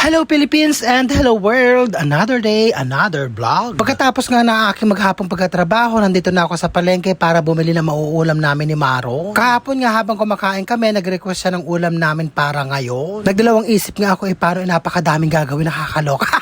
Hello Philippines and hello world! Another day, another vlog. Pagkatapos nga na aking maghapong pagkatrabaho, nandito na ako sa palengke para bumili ng mauulam namin ni Maro. Kahapon nga habang kumakain kami, nag-request siya ng ulam namin para ngayon. Nagdalawang isip nga ako paano napakadaming gagawin, nakakaloka.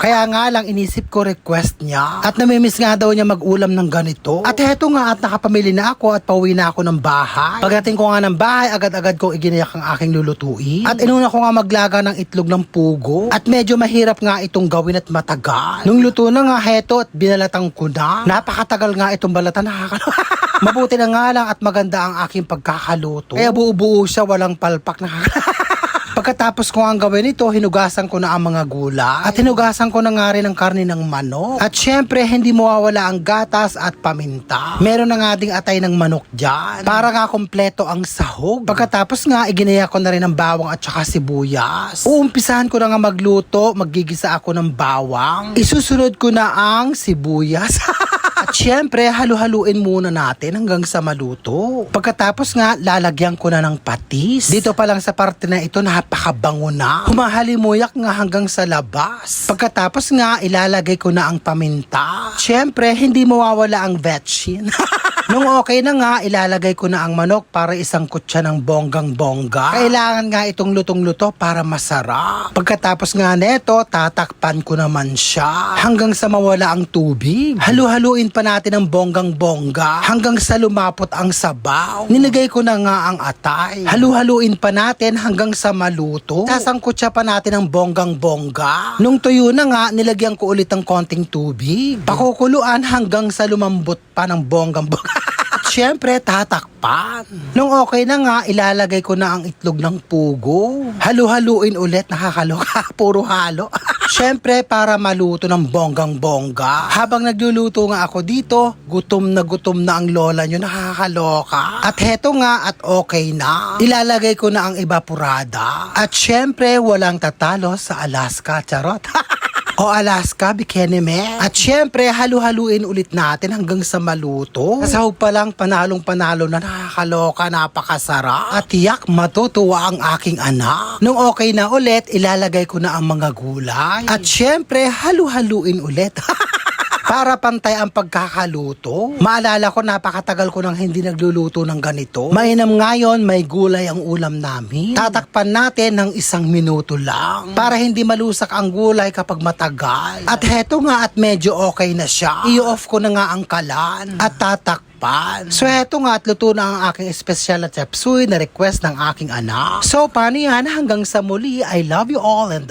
Kaya nga lang inisip ko request niya. At namimiss nga daw niya mag-ulam ng ganito. At heto nga at nakapamili na ako at pauwi na ako ng bahay. Pagdating ko nga ng bahay, agad-agad ko iginayak ang aking lulutuin. At inuna ko nga maglaga ng itlog ng pugo. At medyo mahirap nga itong gawin at matagal. Nung luto na nga heto at binalatang ko na. Napakatagal nga itong balatan, nakakaloka. Mabuti na nga lang at maganda ang aking pagkakaluto. Kaya buo-buo siya, walang palpak, nakakaloka. Pagkatapos ko ang gawin ito, hinugasan ko na ang mga gulay at hinugasan ko na nga rin ang karne ng manok. At syempre, hindi mawawala ang gatas at paminta. Meron na nga ding atay ng manok dyan para nga kompleto ang sahog. Pagkatapos nga, iginaya ko na rin ang bawang at saka sibuyas. Uumpisahan ko na nga magluto, maggigisa ako ng bawang. Isusunod ko na ang sibuyas. At syempre, halu-haluin muna natin hanggang sa maluto. Pagkatapos nga, lalagyan ko na ng patis. Dito pa lang sa parte na ito, napakabango na. Humahalimuyak nga hanggang sa labas. Pagkatapos nga, ilalagay ko na ang paminta. Syempre, hindi mawawala ang vetchin. Nung okay na nga, ilalagay ko na ang manok para isang kutsa ng bonggang-bongga. Kailangan nga itong lutong-luto para masarap. Pagkatapos nga neto, tatakpan ko naman siya hanggang sa mawala ang tubig. Halu-haluin pa natin ang bonggang-bongga hanggang sa lumapot ang sabaw. Nilagay ko na nga ang atay. Halu-haluin pa natin hanggang sa maluto. Sasangkutsa pa natin ang bonggang-bongga. Nung tuyo na nga, nilagyan ko ulit ng konting tubig. Pakukuluan hanggang sa lumambot pa ng bonggang-bongga. Siyempre, tatakpan. Nung okay na nga, ilalagay ko na ang itlog ng pugo. Halu-haluin ulit, nakakaloka. Puro halo. Siyempre, para maluto ng bonggang-bongga. Habang nagluluto nga ako dito, gutom na ang lola nyo, nakakaloka. At heto nga, at okay na. Ilalagay ko na ang evaporada. At siyempre, walang tatalo sa Alaska, charot. O Alaska, bikini me. At syempre, halu-haluin ulit natin hanggang sa maluto. Kasahog pa lang, panalong-panalo na, nakakaloka, napakasarap. At tiyak, matutuwa ang aking anak. Nung okay na ulit, ilalagay ko na ang mga gulay. At syempre, halu-haluin ulit. Para pantay ang pagkakaluto. Maalala ko, napakatagal ko nang hindi nagluluto ng ganito. Mainam ngayon, may gulay ang ulam namin. Tatakpan natin ng 1 minuto lang para hindi malusak ang gulay kapag matagal. At heto nga at medyo okay na siya. I-off ko na nga ang kalan at tatakpan. So heto nga at luto na ang aking espesyal na chapsuy na request ng aking anak. So paano yan? Hanggang sa muli, I love you all and